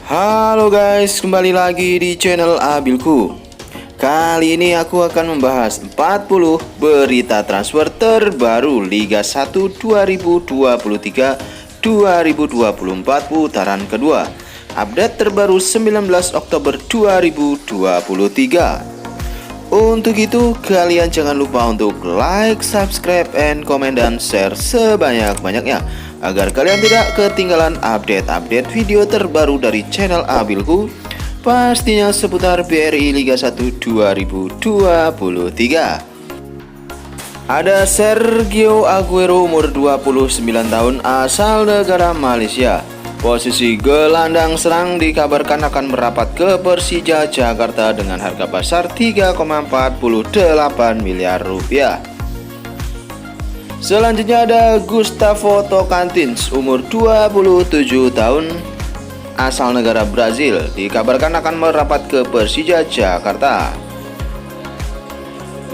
Halo guys, kembali lagi di channel Abilku. Kali ini aku akan membahas 40 berita transfer terbaru Liga 1 2023-2024 putaran kedua. Update terbaru 19 Oktober 2023. Untuk itu, kalian jangan lupa untuk like, subscribe, and comment, dan share sebanyak-banyaknya agar kalian tidak ketinggalan update-update video terbaru dari channel Abilku, pastinya seputar BRI Liga 1 2023. Ada Sergio Aguero umur 29 tahun asal negara Malaysia. Posisi gelandang serang dikabarkan akan merapat ke Persija Jakarta dengan harga pasar 3,48 miliar rupiah. Selanjutnya ada Gustavo Tocantins umur 27 tahun asal negara Brazil, dikabarkan akan merapat ke Persija Jakarta.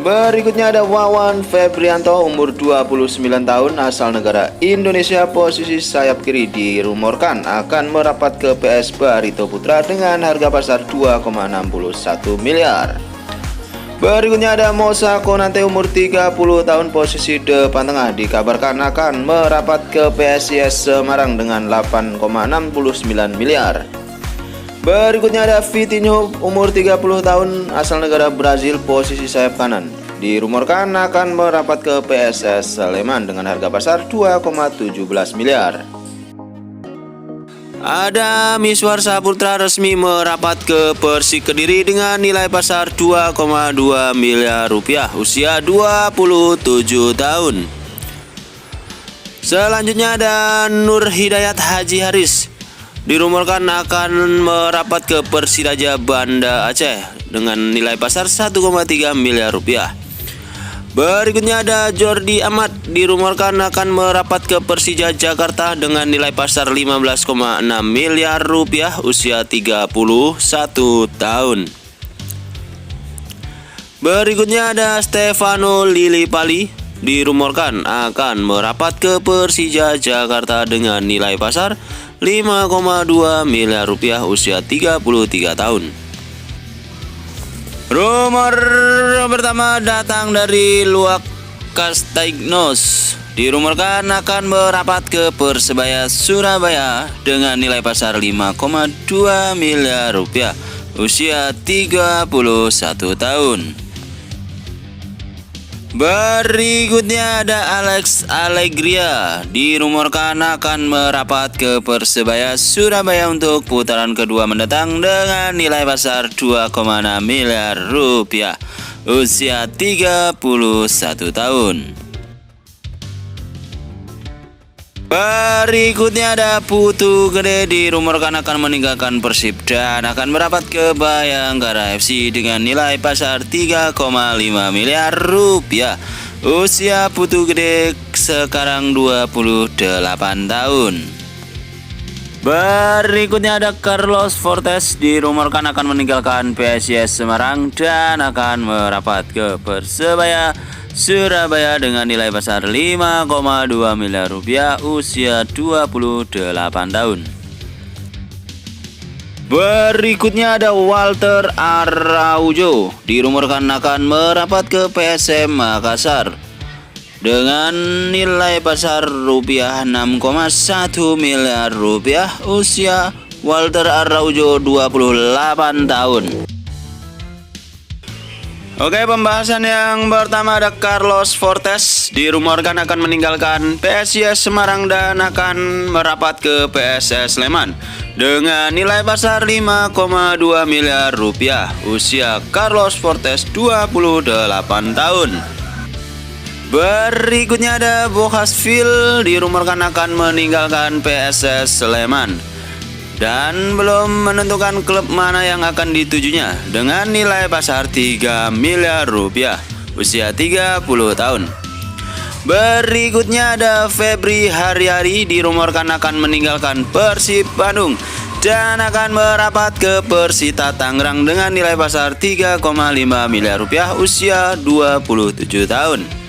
Berikutnya ada Wawan Febrianto umur 29 tahun asal negara Indonesia, posisi sayap kiri, dirumorkan akan merapat ke PS Barito Putra dengan harga pasar 2,61 miliar. Berikutnya ada Moussa Konate umur 30 tahun, posisi depan tengah, dikabarkan akan merapat ke PSIS Semarang dengan 8,69 miliar. Berikutnya ada Vitinho umur 30 tahun asal negara Brazil, posisi sayap kanan, dirumorkan akan merapat ke PSS Sleman dengan harga pasar 2,17 miliar. Ada Miswar Saputra resmi merapat ke Persik Kediri dengan nilai pasar 2,2 miliar rupiah, usia 27 tahun. Selanjutnya ada Nur Hidayat Haji Haris, dirumorkan akan merapat ke Persiraja Banda Aceh dengan nilai pasar 1,3 miliar rupiah. Berikutnya ada Jordi Amat, dirumorkan akan merapat ke Persija Jakarta dengan nilai pasar 15,6 miliar rupiah, usia 31 tahun. Berikutnya ada Stefano Lillipali, dirumorkan akan merapat ke Persija Jakarta dengan nilai pasar 5,2 miliar rupiah, usia 33 tahun. Rumor pertama datang dari Luak Castaignos, dirumorkan akan merapat ke Persebaya Surabaya dengan nilai pasar 5,2 miliar rupiah, usia 31 tahun. Berikutnya ada Alex Allegria, dirumorkan akan merapat ke Persebaya Surabaya untuk putaran kedua mendatang dengan nilai pasar 2,6 miliar rupiah, usia 31 tahun. Berikutnya ada Putu Gede, dirumorkan akan meninggalkan Persib dan akan merapat ke Bayangkara FC dengan nilai pasar 3,5 miliar rupiah. Usia Putu Gede sekarang 28 tahun. Berikutnya ada Carlos Fortes, dirumorkan akan meninggalkan PSIS Semarang dan akan merapat ke Persebaya Surabaya dengan nilai pasar 5,2 miliar rupiah, usia 28 tahun. Berikutnya ada Walter Araujo, dirumorkan akan merapat ke PSM Makassar dengan nilai pasar rupiah 6,1 miliar rupiah, usia Walter Araujo 28 tahun. Oke, pembahasan yang pertama ada Carlos Fortes, dirumorkan akan meninggalkan PSIS Semarang dan akan merapat ke PSS Sleman dengan nilai pasar 5,2 miliar rupiah. Usia Carlos Fortes 28 tahun. Berikutnya ada Bohasville, dirumorkan akan meninggalkan PSS Sleman dan belum menentukan klub mana yang akan ditujunya dengan nilai pasar 3 miliar rupiah, usia 30 tahun. Berikutnya ada Febri Haryadi, dirumorkan akan meninggalkan Persib Bandung dan akan merapat ke Persita Tangerang dengan nilai pasar 3,5 miliar rupiah, usia 27 tahun.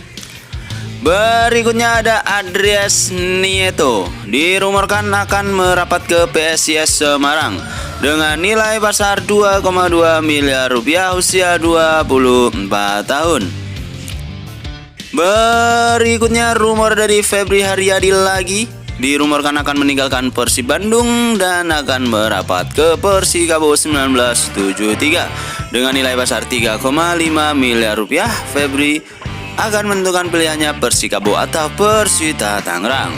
Berikutnya ada Andreas Nieto, dirumorkan akan merapat ke PSIS Semarang dengan nilai pasar 2,2 miliar rupiah usia 24 tahun. Berikutnya rumor dari Febri Haryadi lagi. Dirumorkan akan meninggalkan Persib Bandung dan akan merapat ke Persikabo 1973 dengan nilai pasar 3,5 miliar rupiah. Febri akan menentukan pilihannya Persikabo atau Persita Tangerang.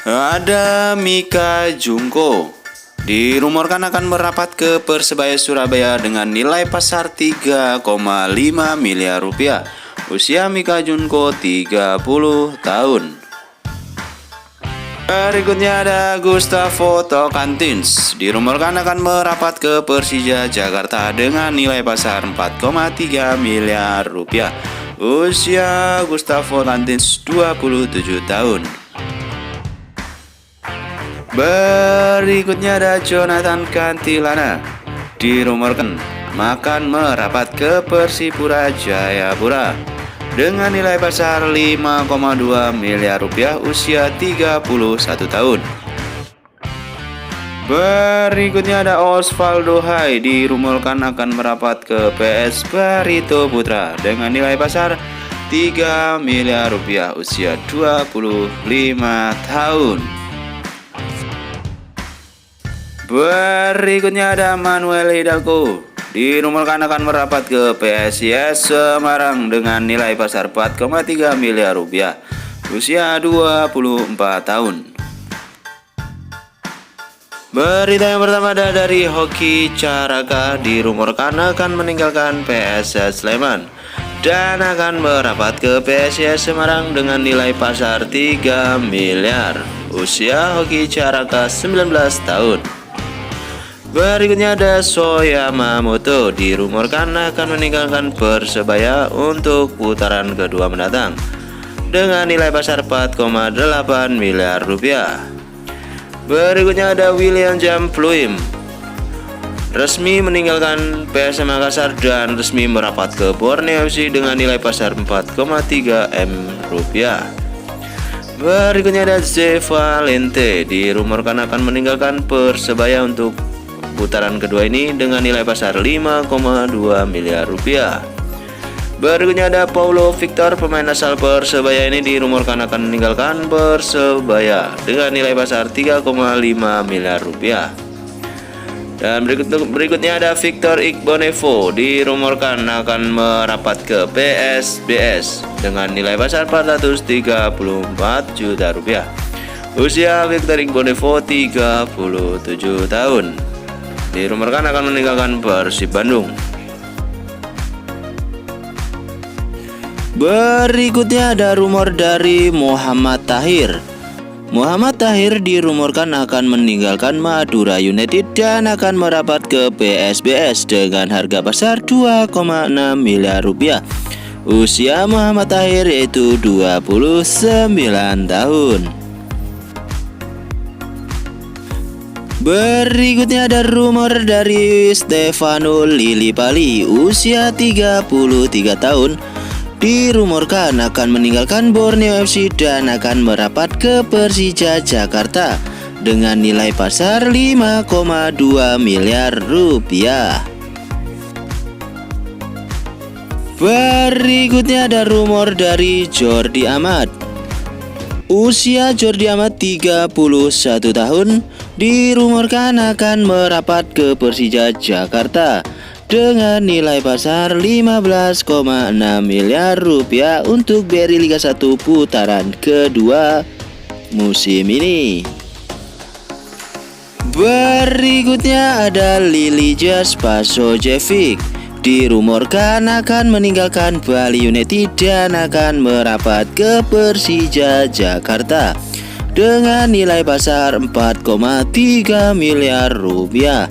Ada Mika Jungko. Dirumorkan akan merapat ke Persebaya Surabaya dengan nilai pasar 3,5 miliar rupiah. Usia Mika Jungko 30 tahun. Berikutnya ada Gustavo Tocantins. Dirumorkan akan merapat ke Persija Jakarta dengan nilai pasar 4,3 miliar rupiah. Usia Gustavo Tocantins 27 tahun. Berikutnya ada Jonathan Kantilana. Dirumorkan akan merapat ke Persipura Jayapura dengan nilai pasar 5,2 miliar rupiah usia 31 tahun. Berikutnya ada Osvaldo Hai. Dirumorkan akan merapat ke PS Barito Putra dengan nilai pasar 3 miliar rupiah usia 25 tahun. Berikutnya ada Manuel Hidalgo. Dirumorkan akan merapat ke PSIS Semarang dengan nilai pasar 4,3 miliar rupiah usia 24 tahun. Berita yang pertama ada dari Hoki Caraka. Dirumorkan akan meninggalkan PSS Sleman dan akan merapat ke PSIS Semarang dengan nilai pasar 3 miliar. Usia Hoki Caraka 19 tahun. Berikutnya ada Soya Mamoto. Dirumorkan akan meninggalkan Persebaya untuk putaran kedua mendatang dengan nilai pasar 4,8 miliar rupiah. Berikutnya ada William Jampluim. Resmi meninggalkan PSM Makassar dan resmi merapat ke Borneo FC dengan nilai pasar 4,3 M rupiah. Berikutnya ada Z Valente. Dirumorkan akan meninggalkan Persebaya untuk putaran kedua ini dengan nilai pasar 5,2 miliar rupiah. Berikutnya ada Paulo Victor. Pemain asal Persebaya ini dirumorkan akan meninggalkan Persebaya dengan nilai pasar 3,5 miliar rupiah. Dan berikutnya ada Victor Igbonevo. Dirumorkan akan merapat ke PSBS dengan nilai pasar 434 juta rupiah. Usia Victor Igbonevo 37 tahun. Dirumorkan akan meninggalkan Persib Bandung. Berikutnya ada rumor dari Muhammad Tahir. Muhammad Tahir dirumorkan akan meninggalkan Madura United dan akan merapat ke PSBS dengan harga pasar 2,6 miliar rupiah. Usia Muhammad Tahir yaitu 29 tahun. Berikutnya ada rumor dari Stefano Lillipali. Usia 33 tahun. Dirumorkan akan meninggalkan Borneo FC dan akan merapat ke Persija Jakarta dengan nilai pasar 5,2 miliar rupiah. Berikutnya ada rumor dari Jordi Amat. Usia Jordi Amat 31 tahun. Dirumorkan akan merapat ke Persija Jakarta dengan nilai pasar 15,6 miliar rupiah untuk BRI Liga 1 putaran kedua musim ini. Berikutnya ada Lilijas Pasojevic. Dirumorkan akan meninggalkan Bali United dan akan merapat ke Persija Jakarta dengan nilai pasar 4,3 miliar rupiah.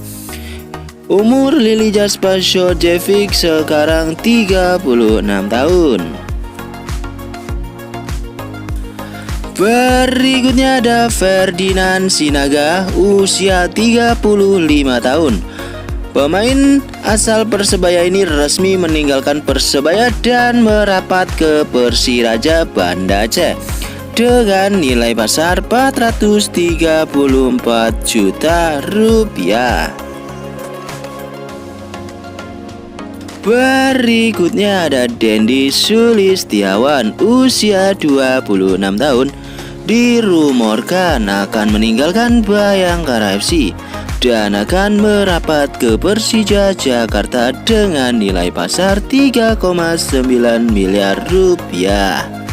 Umur Lilijas Pasojevic sekarang 36 tahun. Berikutnya ada Ferdinand Sinaga. Usia 35 tahun. Pemain asal Persebaya ini resmi meninggalkan Persebaya dan merapat ke Persiraja Banda Aceh dengan nilai pasar 434 juta rupiah. Berikutnya ada Dendi Sulistiawan, usia 26 tahun, dirumorkan akan meninggalkan Bayangkara FC dan akan merapat ke Persija Jakarta dengan nilai pasar 3,9 miliar rupiah.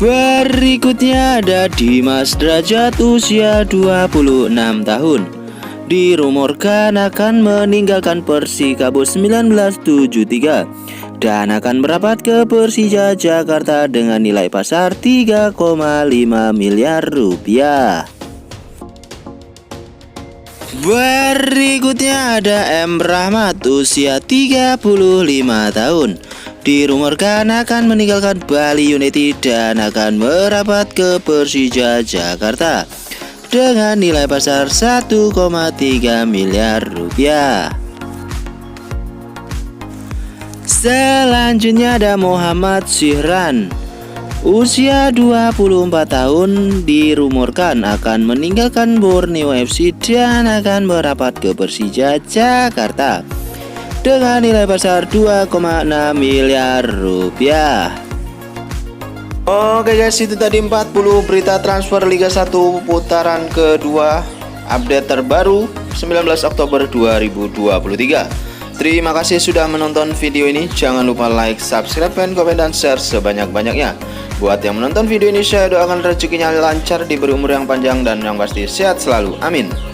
Berikutnya ada Dimas Derajat, usia 26 tahun, dirumorkan akan meninggalkan Persikabo 1973 dan akan merapat ke Persija Jakarta dengan nilai pasar 3,5 miliar rupiah. Berikutnya ada M. Rahmat, usia 35 tahun, dirumorkan akan meninggalkan Bali United dan akan merapat ke Persija Jakarta dengan nilai pasar 1,3 miliar rupiah. Selanjutnya ada Muhammad Syihran, usia 24 tahun, dirumorkan akan meninggalkan Borneo FC dan akan merapat ke Persija Jakarta dengan nilai pasar 2,6 miliar rupiah. Oke guys, itu tadi 40 berita transfer Liga 1 putaran kedua update terbaru 19 Oktober 2023. Terima kasih sudah menonton video ini. Jangan lupa like, subscribe, komen, dan share sebanyak-banyaknya. Buat yang menonton video ini, saya doakan rezekinya lancar, diberi umur yang panjang, dan yang pasti sehat selalu. Amin.